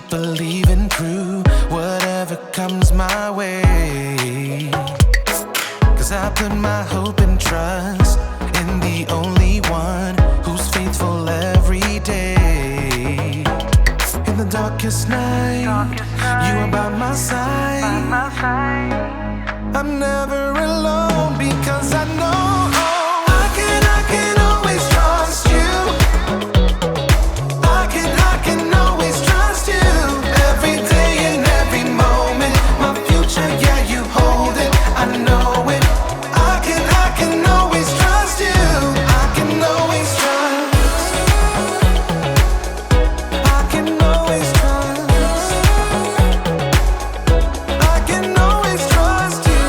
keep believing through whatever comes my way. 'Cause I put my hope and trust in the only one who's faithful every day. In the darkest night, you are by my side. I'm never alone because I know I can always trust you. I can always trust you. Every day and every moment, my future, yeah, you hold it. I know it. I can always trust you. I can always trust. I can always trust. I can always trust you.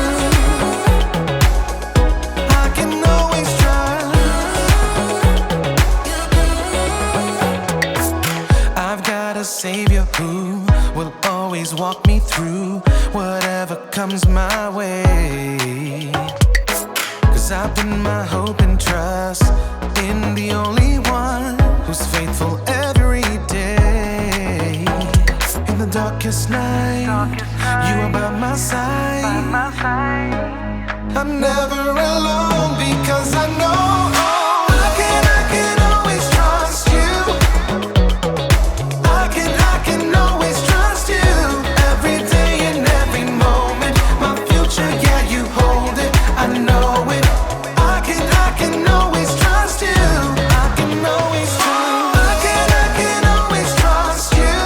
I can always trust. I've got a Savior who will always walk me through whatever comes my way. 'Cause I put my hope and trust in the only one who's faithful every day. In the darkest night, you are by my side. I'm never alone because I know I can always trust you. I can always trust you. Every day and every moment, my future, yeah, you hold it. I know it. I can always trust you. I can always trust. I can always trust you.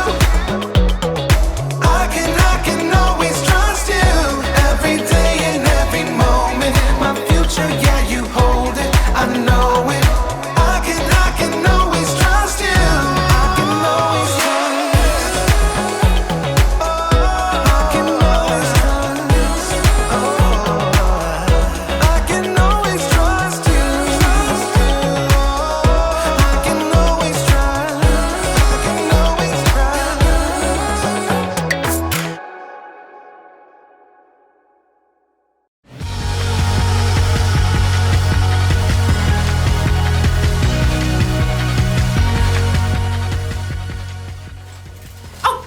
I can always trust you. Every day and every moment, my future, yeah, you hold it. I know it. I can always trust you. I can always trust. I can always trust. I can always trust you. I can always trust. I can always trust. Oh,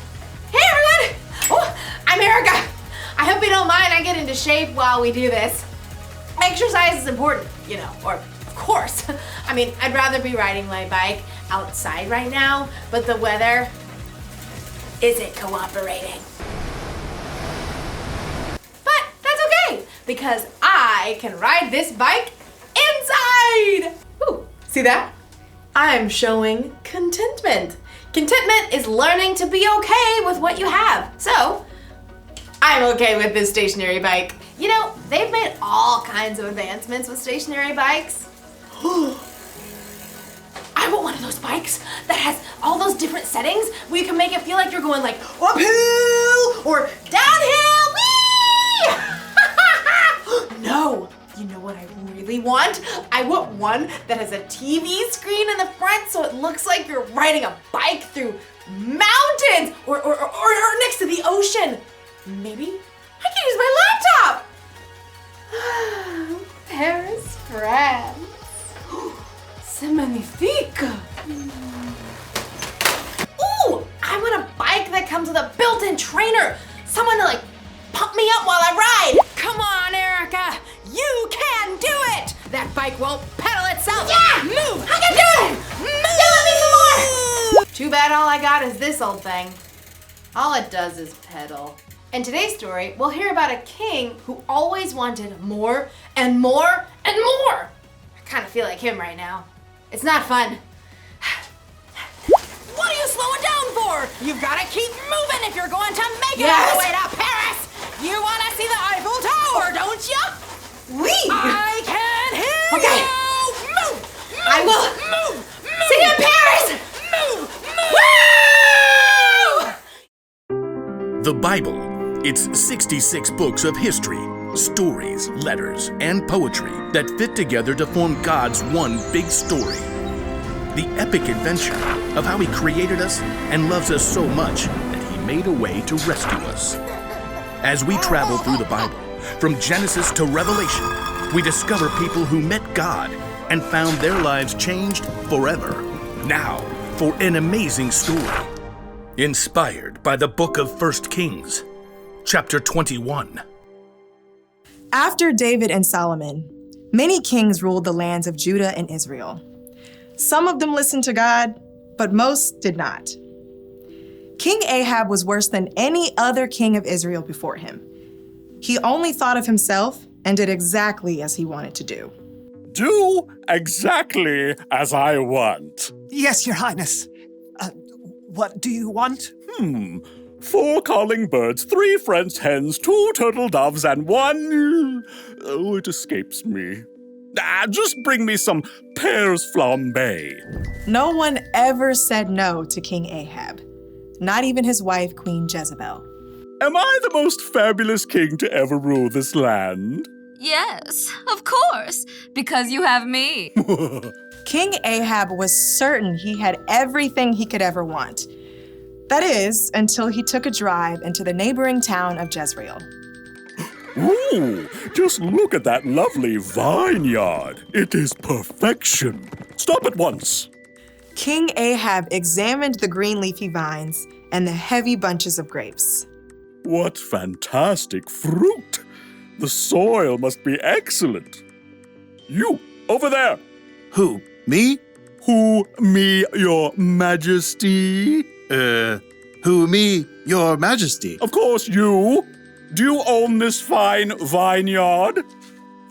hey everyone! Oh, I'm Erica. I hope you don't mind I get into shape while we do this. Exercise is important, you know, or of course. I mean, I'd rather be riding my bike outside right now, but the weather isn't cooperating. But that's okay, because I can ride this bike inside! Ooh, see that? I'm showing contentment. Contentment is learning to be okay with what you have. So, I'm okay with this stationary bike. You know, they've made all kinds of advancements with stationary bikes. I want one of those bikes that has all those different settings where you can make it feel like you're going like uphill or downhill. Whee! No, you know what I really want? I want one that has a TV screen in the front so it looks like you're riding a bike through mountains or next to the ocean. Maybe I can use my laptop. Paris, France. C'est magnifique. Ooh, I want a bike that comes with a built-in trainer. Someone to like pump me up while I ride. Come on, Erica! You can do it! That bike won't pedal itself! Yeah! Move! I can do it! Move! Give me some more! Too bad all I got is this old thing. All it does is pedal. In today's story, we'll hear about a king who always wanted more and more and more. I kind of feel like him right now. It's not fun. What are you slowing down for? You've got to keep moving if you're going to make it all Yes. the way to Paris! You want to see the Eiffel Tower, don't you? Wee! I can hear Okay. you! Move! I will Move! Move! see you in Paris! Move! Move! Woo! The Bible. It's 66 books of history, stories, letters, and poetry that fit together to form God's one big story. The epic adventure of how He created us and loves us so much that He made a way to rescue us. As we travel through the Bible, from Genesis to Revelation, we discover people who met God and found their lives changed forever. Now, for an amazing story. Inspired by the book of 1 Kings, chapter 21. After David and Solomon, many kings ruled the lands of Judah and Israel. Some of them listened to God, but most did not. King Ahab was worse than any other king of Israel before him. He only thought of himself and did exactly as he wanted to do. Do exactly as I want. Yes, Your Highness. What do you want? 4 calling birds, 3 French hens, 2 turtle doves, and 1... Oh, it escapes me. Just bring me some pears flambé. No one ever said no to King Ahab, not even his wife, Queen Jezebel. Am I the most fabulous king to ever rule this land? Yes, of course, because you have me. King Ahab was certain he had everything he could ever want. That is, until he took a drive into the neighboring town of Jezreel. Ooh, just look at that lovely vineyard. It is perfection. Stop at once. King Ahab examined the green leafy vines and the heavy bunches of grapes. What fantastic fruit. The soil must be excellent. You, over there. Who, me? Who, me, your majesty? Who, me, your majesty? Of course, you. Do you own this fine vineyard?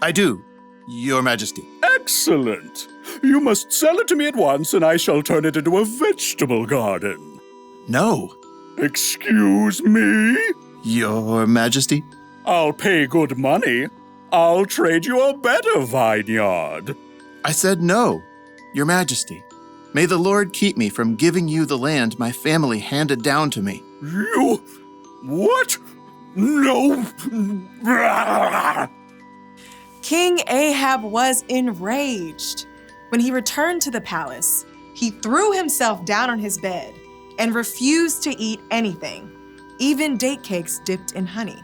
I do, your majesty. Excellent. You must sell it to me at once, and I shall turn it into a vegetable garden. No, Excuse me? your majesty. I'll pay good money. I'll trade you a better vineyard. I said no, your majesty. May the Lord keep me from giving you the land my family handed down to me. You... What? No. King Ahab was enraged. When he returned to the palace, he threw himself down on his bed and refused to eat anything, even date cakes dipped in honey.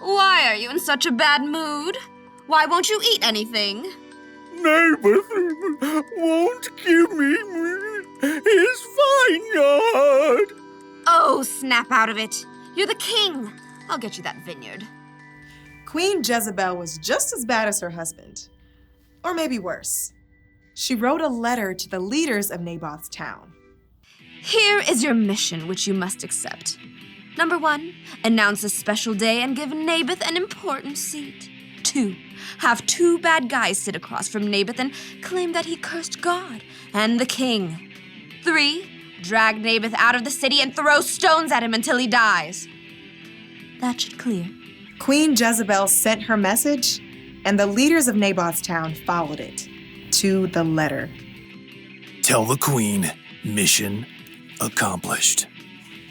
Why are you in such a bad mood? Why won't you eat anything? Naboth won't give me his vineyard. Oh, snap out of it. You're the king. I'll get you that vineyard. Queen Jezebel was just as bad as her husband, or maybe worse. She wrote a letter to the leaders of Naboth's town. Here is your mission, which you must accept. Number 1, announce a special day and give Naboth an important seat. 2, have 2 bad guys sit across from Naboth and claim that he cursed God and the king. 3, drag Naboth out of the city and throw stones at him until he dies. That should clear. Queen Jezebel sent her message, and the leaders of Naboth's town followed it, to the letter. Tell the queen, mission accomplished.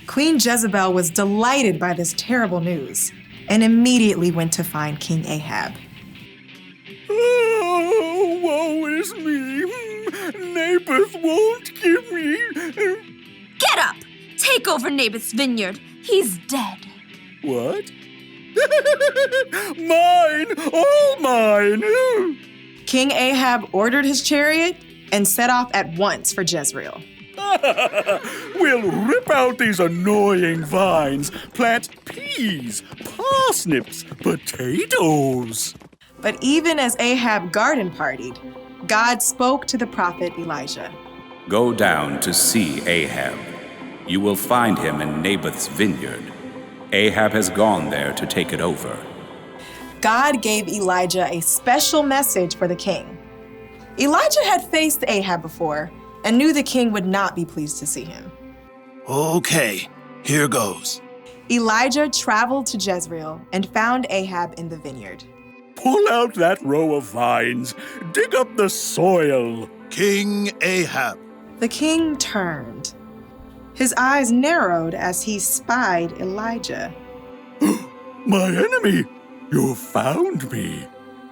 Queen Jezebel was delighted by this terrible news and immediately went to find King Ahab. Oh, woe is me. Naboth won't give me... Get up! Take over Naboth's vineyard. He's dead. What? Mine! All mine! King Ahab ordered his chariot and set off at once for Jezreel. We'll rip out these annoying vines, plant peas, parsnips, potatoes. But even as Ahab garden partied, God spoke to the prophet Elijah. Go down to see Ahab. You will find him in Naboth's vineyard. Ahab has gone there to take it over. God gave Elijah a special message for the king. Elijah had faced Ahab before and knew the king would not be pleased to see him. Okay, here goes. Elijah traveled to Jezreel and found Ahab in the vineyard. Pull out that row of vines. Dig up the soil. King Ahab. The king turned. His eyes narrowed as he spied Elijah. My enemy, you found me.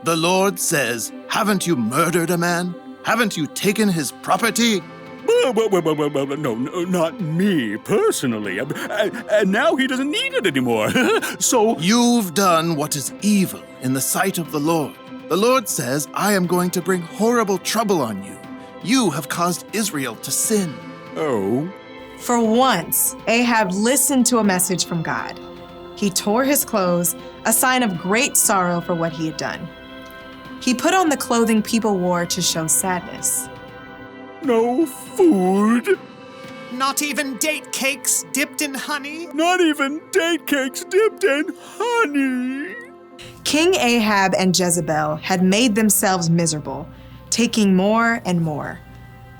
The Lord says, haven't you murdered a man? Haven't you taken his property? No, not me personally. And now he doesn't need it anymore. So You've done what is evil in the sight of the Lord. The Lord says, I am going to bring horrible trouble on you. You have caused Israel to sin. Oh. For once, Ahab listened to a message from God. He tore his clothes, a sign of great sorrow for what he had done. He put on the clothing people wore to show sadness. No food. Not even date cakes dipped in honey? Not even date cakes dipped in honey. King Ahab and Jezebel had made themselves miserable, taking more and more.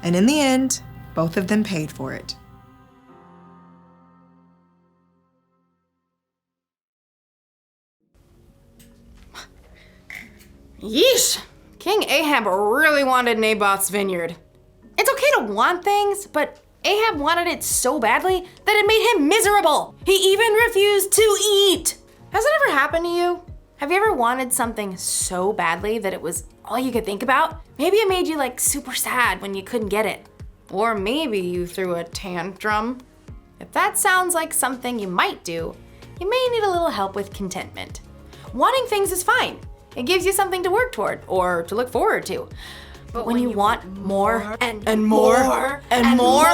And in the end, both of them paid for it. Yeesh! King Ahab really wanted Naboth's vineyard. It's okay to want things, but Ahab wanted it so badly that it made him miserable. He even refused to eat. Has it ever happened to you? Have you ever wanted something so badly that it was all you could think about? Maybe it made you like super sad when you couldn't get it. Or maybe you threw a tantrum. If that sounds like something you might do, you may need a little help with contentment. Wanting things is fine. It gives you something to work toward or to look forward to. But when you want more and more and more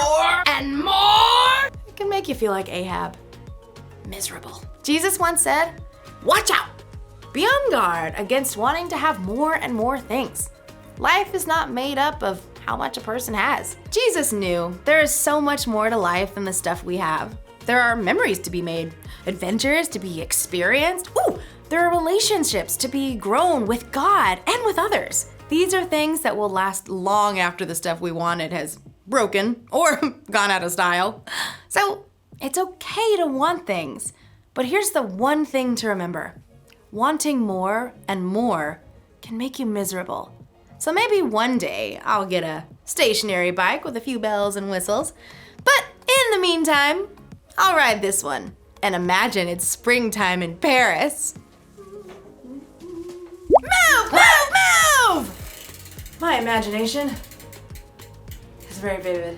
and more, it can make you feel like Ahab. Miserable. Jesus once said, "Watch out! Be on guard against wanting to have more and more things. Life is not made up of how much a person has." Jesus knew there is so much more to life than the stuff we have. There are memories to be made, adventures to be experienced. Ooh, there are relationships to be grown with God and with others. These are things that will last long after the stuff we wanted has broken or gone out of style. So it's okay to want things, but here's the one thing to remember. Wanting more and more can make you miserable. So maybe one day I'll get a stationary bike with a few bells and whistles, but in the meantime, I'll ride this one and imagine it's springtime in Paris. Move, move, move! My imagination is very vivid.